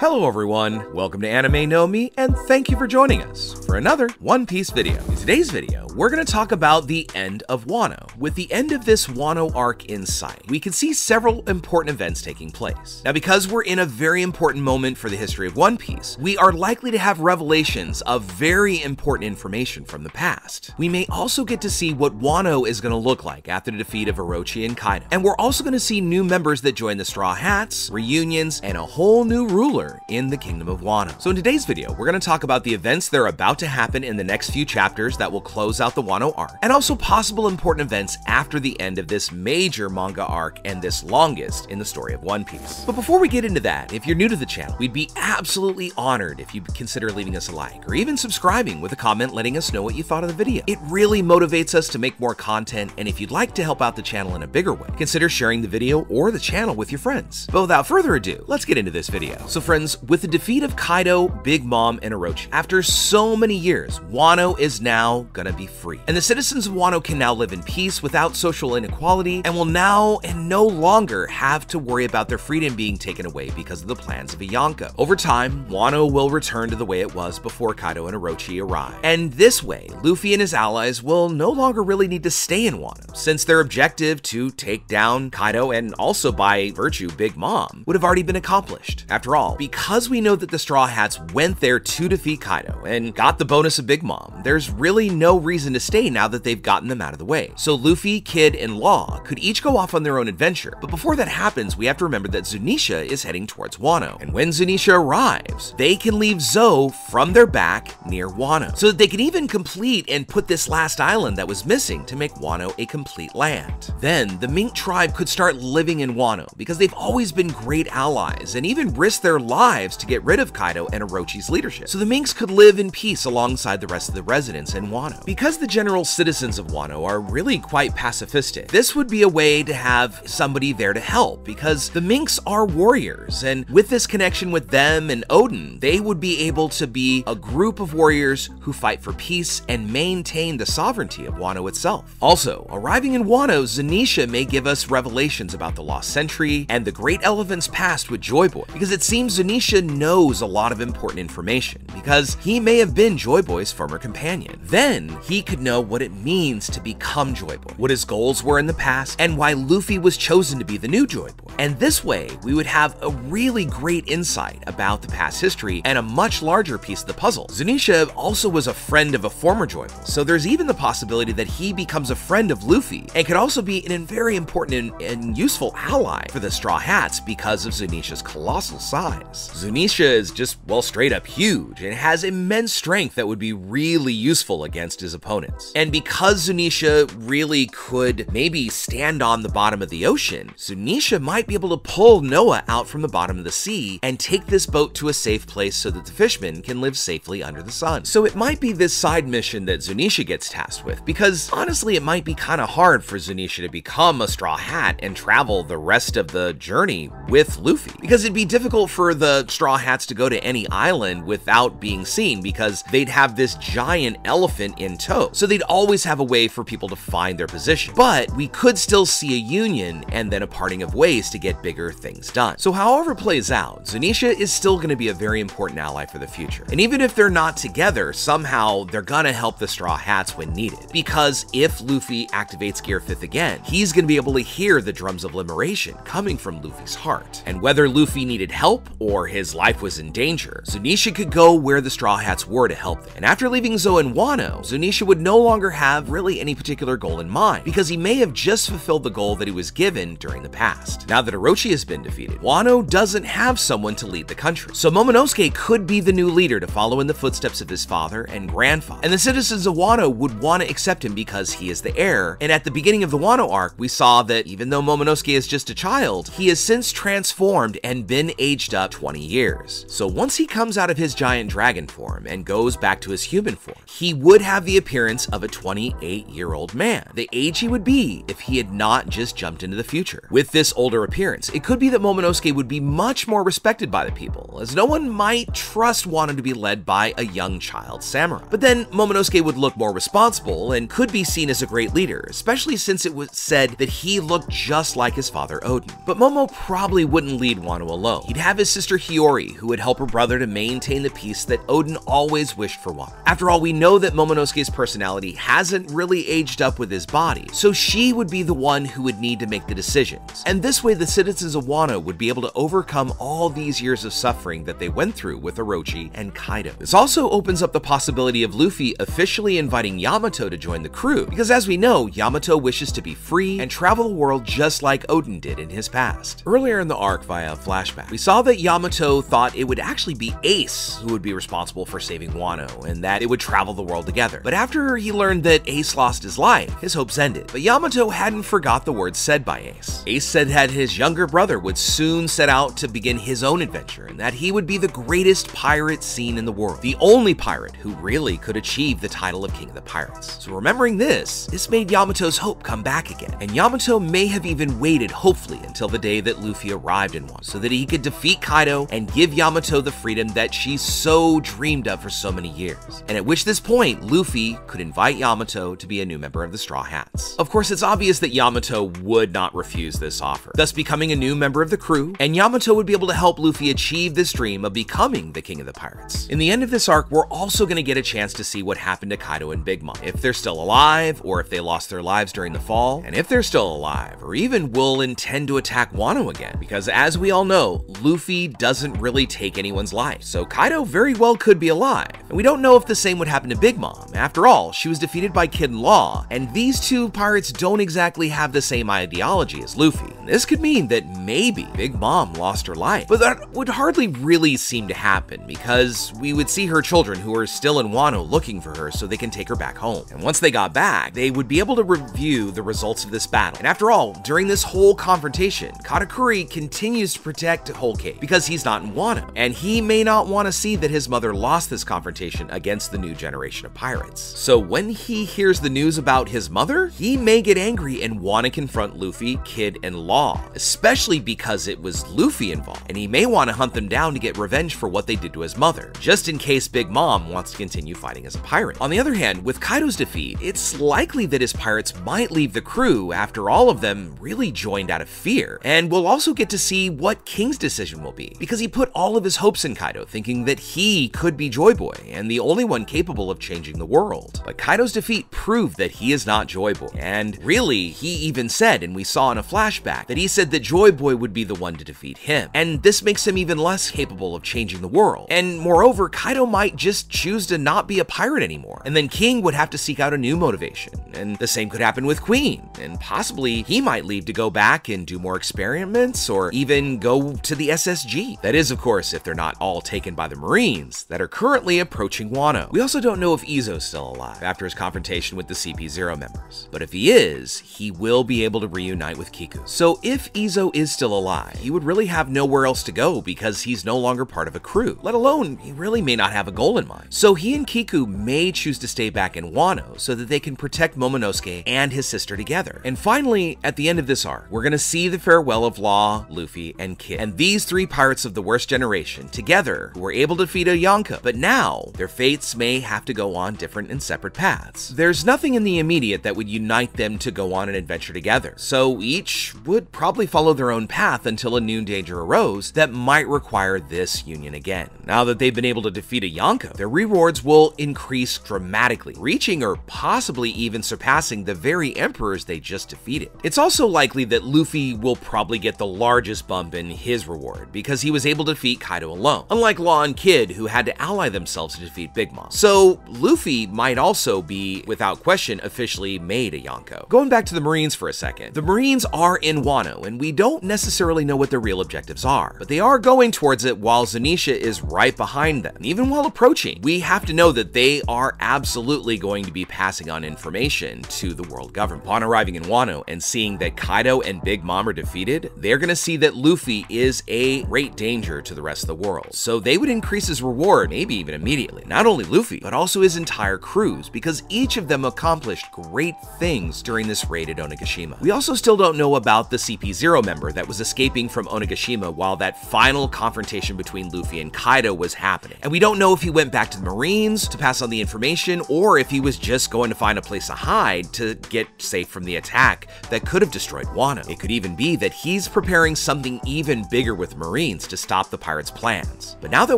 Hello everyone, welcome to Anime No Mi, and thank you for joining us for another One Piece video. In today's video, we're going to talk about the end of Wano. With the end of this Wano arc in sight, we can see several important events taking place. Now, because we're in a very important moment for the history of One Piece, we are likely to have revelations of very important information from the past. We may also get to see what Wano is going to look like after the defeat of Orochi and Kaido. And we're also going to see new members that join the Straw Hats, reunions, and a whole new ruler in the Kingdom of Wano. So in today's video, we're going to talk about the events that are about to happen in the next few chapters that will close out the Wano arc, and also possible important events after the end of this major manga arc and this longest in the story of One Piece. But before we get into that, if you're new to the channel, we'd be absolutely honored if you consider leaving us a like or even subscribing with a comment letting us know what you thought of the video. It really motivates us to make more content, and if you'd like to help out the channel in a bigger way, consider sharing the video or the channel with your friends. But without further ado, let's get into this video. So friends, with the defeat of Kaido, Big Mom, and Orochi, after so many years, Wano is now gonna be free. And the citizens of Wano can now live in peace without social inequality, and will now and no longer have to worry about their freedom being taken away because of the plans of Ianko. Over time, Wano will return to the way it was before Kaido and Orochi arrived. And this way, Luffy and his allies will no longer really need to stay in Wano, since their objective to take down Kaido and also by virtue Big Mom would have already been accomplished. After all, because we know that the Straw Hats went there to defeat Kaido and got the bonus of Big Mom, there's really no reason to stay now that they've gotten them out of the way. So Luffy, Kid, and Law could each go off on their own adventure, but before that happens, we have to remember that Zunisha is heading towards Wano. And when Zunisha arrives, they can leave Zou from their back near Wano, so that they can even complete and put this last island that was missing to make Wano a complete land. Then the Mink tribe could start living in Wano because they've always been great allies and even risked their lives to get rid of Kaido and Orochi's leadership. So the Minks could live in peace alongside the rest of the residents in Wano. Because the general citizens of Wano are really quite pacifistic, this would be a way to have somebody there to help, because the Minks are warriors, and with this connection with them and Oden, they would be able to be a group of warriors who fight for peace and maintain the sovereignty of Wano itself. Also, arriving in Wano, Zunisha may give us revelations about the Lost Century and the Great Elephant's past with Joy Boy, because it seems Zunisha knows a lot of important information, because he may have been Joy Boy's former companion. Then he could know what it means to become Joy Boy, what his goals were in the past, and why Luffy was chosen to be the new Joy Boy. And this way, we would have a really great insight about the past history and a much larger piece of the puzzle. Zunisha also was a friend of a former Joy Boy, so there's even the possibility that he becomes a friend of Luffy and could also be a very important and useful ally for the Straw Hats because of Zunisha's colossal size. Zunisha is just, well, straight up huge and has immense strength that would be really useful against his opponents. And because Zunisha really could maybe stand on the bottom of the ocean, Zunisha might be able to pull Noah out from the bottom of the sea and take this boat to a safe place so that the fishmen can live safely under the sun. So it might be this side mission that Zunisha gets tasked with, because honestly it might be kind of hard for Zunisha to become a Straw Hat and travel the rest of the journey with Luffy, because it'd be difficult for the Straw Hats to go to any island without being seen, because they'd have this giant elephant in tow, so they'd always have a way for people to find their position. But we could still see a union and then a parting of ways to get bigger things done. So however it plays out, Zunisha is still going to be a very important ally for the future. And even if they're not together, somehow they're gonna help the Straw Hats when needed, because if Luffy activates Gear 5th again, he's going to be able to hear the drums of liberation coming from Luffy's heart. And whether Luffy needed help or his life was in danger, Zunisha could go where the Straw Hats were to help them. And after leaving Zou and Wano, Zunisha would no longer have really any particular goal in mind, because he may have just fulfilled the goal that he was given during the past. Now that Orochi has been defeated, Wano doesn't have someone to lead the country. So Momonosuke could be the new leader to follow in the footsteps of his father and grandfather. And the citizens of Wano would want to accept him because he is the heir. And at the beginning of the Wano arc, we saw that even though Momonosuke is just a child, he has since transformed and been aged up 20 years. So once he comes out of his giant dragon form and goes back to his human form, he would have the appearance of a 28-year-old man, the age he would be if he had not just jumped into the future. With this older appearance, it could be that Momonosuke would be much more respected by the people, as no one might trust Wano to be led by a young child samurai. But then Momonosuke would look more responsible and could be seen as a great leader, especially since it was said that he looked just like his father Oden. But Momo probably wouldn't lead Wano alone. He'd have his sister sister Hiyori, who would help her brother to maintain the peace that Odin always wished for Wano. After all, we know that Momonosuke's personality hasn't really aged up with his body, so she would be the one who would need to make the decisions. And this way, the citizens of Wano would be able to overcome all these years of suffering that they went through with Orochi and Kaido. This also opens up the possibility of Luffy officially inviting Yamato to join the crew, because as we know, Yamato wishes to be free and travel the world just like Odin did in his past. Earlier in the arc via a flashback, we saw that Yamato thought it would actually be Ace who would be responsible for saving Wano, and that it would travel the world together. But after he learned that Ace lost his life, his hopes ended. But Yamato hadn't forgot the words said by Ace. Ace said that his younger brother would soon set out to begin his own adventure, and that he would be the greatest pirate seen in the world, the only pirate who really could achieve the title of King of the Pirates. So remembering this made Yamato's hope come back again, and Yamato may have even waited hopefully until the day that Luffy arrived in Wano, so that he could defeat Kaido and give Yamato the freedom that she so dreamed of for so many years. And at which this point, Luffy could invite Yamato to be a new member of the Straw Hats. Of course, it's obvious that Yamato would not refuse this offer, thus becoming a new member of the crew, and Yamato would be able to help Luffy achieve this dream of becoming the King of the Pirates. In the end of this arc, we're also going to get a chance to see what happened to Kaido and Big Mom, if they're still alive, or if they lost their lives during the fall, and if they're still alive, or even will intend to attack Wano again, because as we all know, Luffy doesn't really take anyone's life, so Kaido very well could be alive. And we don't know if the same would happen to Big Mom. After all, she was defeated by Kid and Law, and these two pirates don't exactly have the same ideology as Luffy. And this could mean that maybe Big Mom lost her life, but that would hardly really seem to happen, because we would see her children who are still in Wano looking for her so they can take her back home. And once they got back, they would be able to review the results of this battle. And after all, during this whole confrontation, Katakuri continues to protect Whole Cake because he's not in Wano, and he may not want to see that his mother lost this confrontation against the new generation of pirates. So when he hears the news about his mother, he may get angry and want to confront Luffy, Kid, and Law, especially because it was Luffy involved, and he may want to hunt them down to get revenge for what they did to his mother, just in case Big Mom wants to continue fighting as a pirate. On the other hand, with Kaido's defeat, it's likely that his pirates might leave the crew after all of them really joined out of fear, and we'll also get to see what King's decision will be, because he put all of his hopes in Kaido, thinking that he could be Joy Boy, and the only one capable of changing the world. But Kaido's defeat proved that he is not Joy Boy, and really, he even said, and we saw in a flashback, that he said that Joy Boy would be the one to defeat him, and this makes him even less capable of changing the world. And moreover, Kaido might just choose to not be a pirate anymore, and then King would have to seek out a new motivation, and the same could happen with Queen, and possibly he might leave to go back and do more experiments, or even go to the SSG. That is, of course, if they're not all taken by the Marines that are currently approaching Wano. We also don't know if Izo's still alive after his confrontation with the CP0 members, but if he is, he will be able to reunite with Kiku. So if Izo is still alive, he would really have nowhere else to go because he's no longer part of a crew, let alone he really may not have a goal in mind. So he and Kiku may choose to stay back in Wano so that they can protect Momonosuke and his sister together. And finally, at the end of this arc, we're gonna see the farewell of Law, Luffy, and Kid. And these three pirates of the worst generation together who were able to defeat a Yonko, but now their fates may have to go on different and separate paths. There's nothing in the immediate that would unite them to go on an adventure together, so each would probably follow their own path until a new danger arose that might require this union again. Now that they've been able to defeat a Yonko, their rewards will increase dramatically, reaching or possibly even surpassing the very emperors they just defeated. It's also likely that Luffy will probably get the largest bump in his reward because he was able to defeat Kaido alone, unlike Law and Kid who had to ally themselves to defeat Big Mom. So Luffy might also be, without question, officially made a Yonko. Going back to the Marines for a second, the Marines are in Wano and we don't necessarily know what their real objectives are, but they are going towards it while Zunisha is right behind them. Even while approaching, we have to know that they are absolutely going to be passing on information to the world government. Upon arriving in Wano and seeing that Kaido and Big Mom are defeated, they're gonna see that Luffy is a great danger to the rest of the world. So they would increase his reward, maybe even immediately. Not only Luffy, but also his entire crews, because each of them accomplished great things during this raid at Onigashima. We also still don't know about the CP0 member that was escaping from Onigashima while that final confrontation between Luffy and Kaido was happening. And we don't know if he went back to the Marines to pass on the information, or if he was just going to find a place to hide to get safe from the attack that could have destroyed Wano. It could even be that he's preparing something even bigger with Marines to stop the pirates' plans. But now that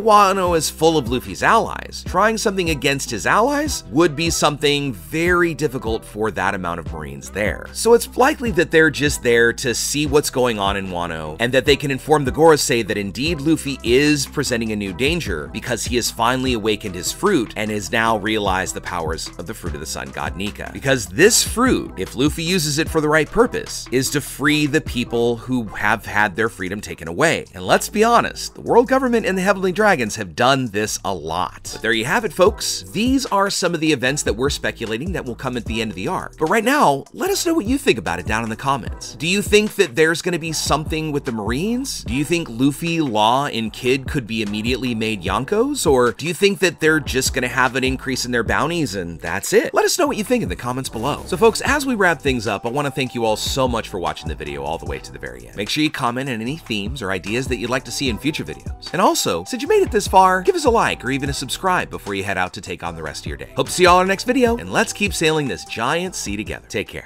Wano is full of Luffy's allies, trying something against his allies would be something very difficult for that amount of Marines there. So it's likely that they're just there to see what's going on in Wano, and that they can inform the Gorosei that indeed Luffy is presenting a new danger because he has finally awakened his fruit and has now realized the powers of the Fruit of the Sun God Nika. Because this fruit, if Luffy uses it for the right purpose, is to free the people who have had their freedom taken away. And let's be honest, the world government and the Heavenly Dragons have done this a lot. But there you have it, folks. These are some of the events that we're speculating that will come at the end of the arc. But right now, let us know what you think about it down in the comments. Do you think that there's going to be something with the Marines? Do you think Luffy, Law, and Kid could be immediately made Yonkos? Or do you think that they're just going to have an increase in their bounties and that's it? Let us know what you think in the comments below. So folks, as we wrap things up, I want to thank you all so much for watching the video all the way to the very end. Make sure you comment on any themes or ideas that you'd like to see in future videos. And also, since you made it this far, give us a like or even a subscribe before you head out to take on the rest of your day. Hope to see you all in our next video, and let's keep sailing this giant sea together. Take care.